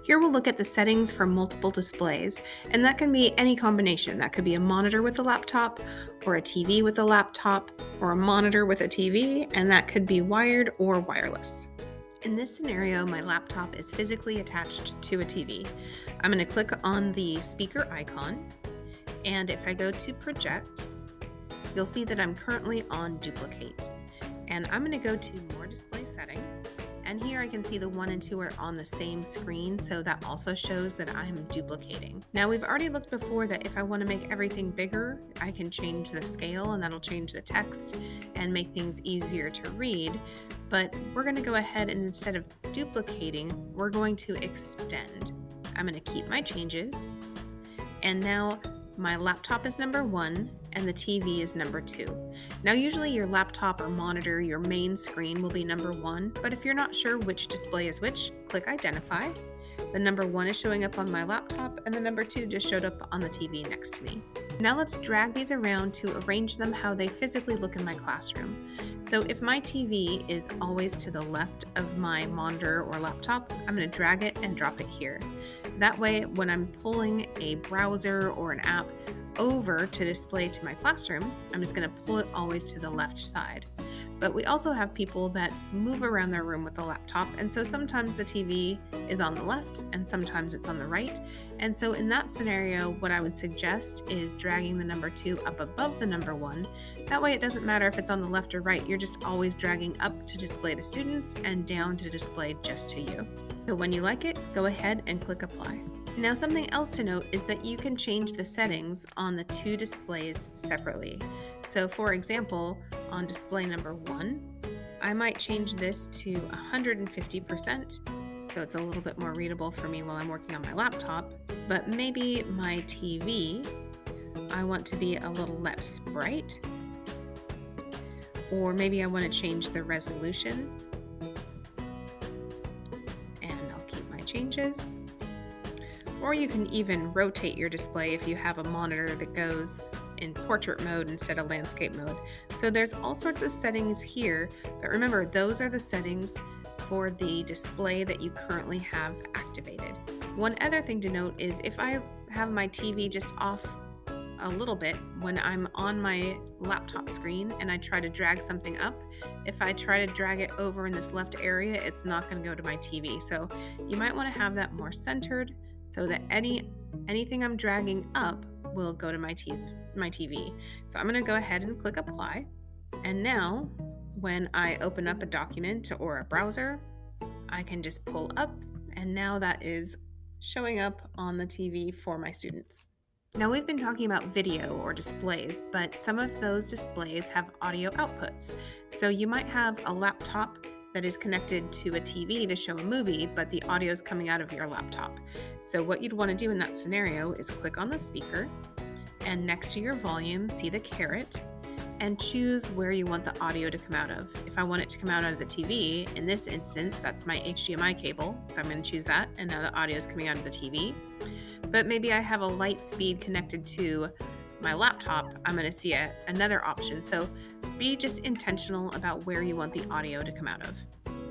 Here we'll look at the settings for multiple displays, and that can be any combination. That could be a monitor with a laptop, or a TV with a laptop, or a monitor with a TV, and that could be wired or wireless. In this scenario, my laptop is physically attached to a TV. I'm going to click on the speaker icon, and if I go to project, you'll see that I'm currently on duplicate. And I'm going to go to more display settings. And here I can see the 1 and 2 are on the same screen, so that also shows that I'm duplicating. Now we've already looked before that if I want to make everything bigger, I can change the scale and that'll change the text and make things easier to read. But we're going to go ahead and instead of duplicating, we're going to extend. I'm going to keep my changes. And now my laptop is number 1 and the TV is number 2. Now usually your laptop or monitor, your main screen will be number 1, but if you're not sure which display is which, click identify. The number 1 is showing up on my laptop and the number 2 just showed up on the TV next to me. Now let's drag these around to arrange them how they physically look in my classroom. So if my TV is always to the left of my monitor or laptop, I'm going to drag it and drop it here. That way, when I'm pulling a browser or an app over to display to my classroom, I'm just going to pull it always to the left side. But we also have people that move around their room with a laptop, and so sometimes the TV is on the left and sometimes it's on the right. And so in that scenario, what I would suggest is dragging the number 2 up above the number 1. That way it doesn't matter if it's on the left or right, you're just always dragging up to display to students and down to display just to you. So when you like it, go ahead and click apply. Now something else to note is that you can change the settings on the 2 displays separately. So for example, on display number 1, I might change this to 150%, so it's a little bit more readable for me while I'm working on my laptop, but maybe my TV, I want to be a little less bright, or maybe I want to change the resolution, and I'll keep my changes. Or you can even rotate your display if you have a monitor that goes in portrait mode instead of landscape mode. So there's all sorts of settings here, but remember, those are the settings for the display that you currently have activated. One other thing to note is if I have my TV just off a little bit when I'm on my laptop screen and I try to drag something up, if I try to drag it over in this left area, it's not going to go to my TV. So you might want to have that more centered so that anything I'm dragging up will go to my TV. So I'm going to go ahead and click apply. And now when I open up a document or a browser, I can just pull up, and now that is showing up on the TV for my students. Now we've been talking about video or displays, but some of those displays have audio outputs. So you might have a laptop that is connected to a TV to show a movie, but the audio is coming out of your laptop. So what you'd want to do in that scenario is click on the speaker, and next to your volume, see the caret, and choose where you want the audio to come out of. If I want it to come out of the TV, in this instance, that's my HDMI cable, so I'm going to choose that, and now the audio is coming out of the TV. But maybe I have a light speed connected to my laptop, I'm going to see another option. So be just intentional about where you want the audio to come out of.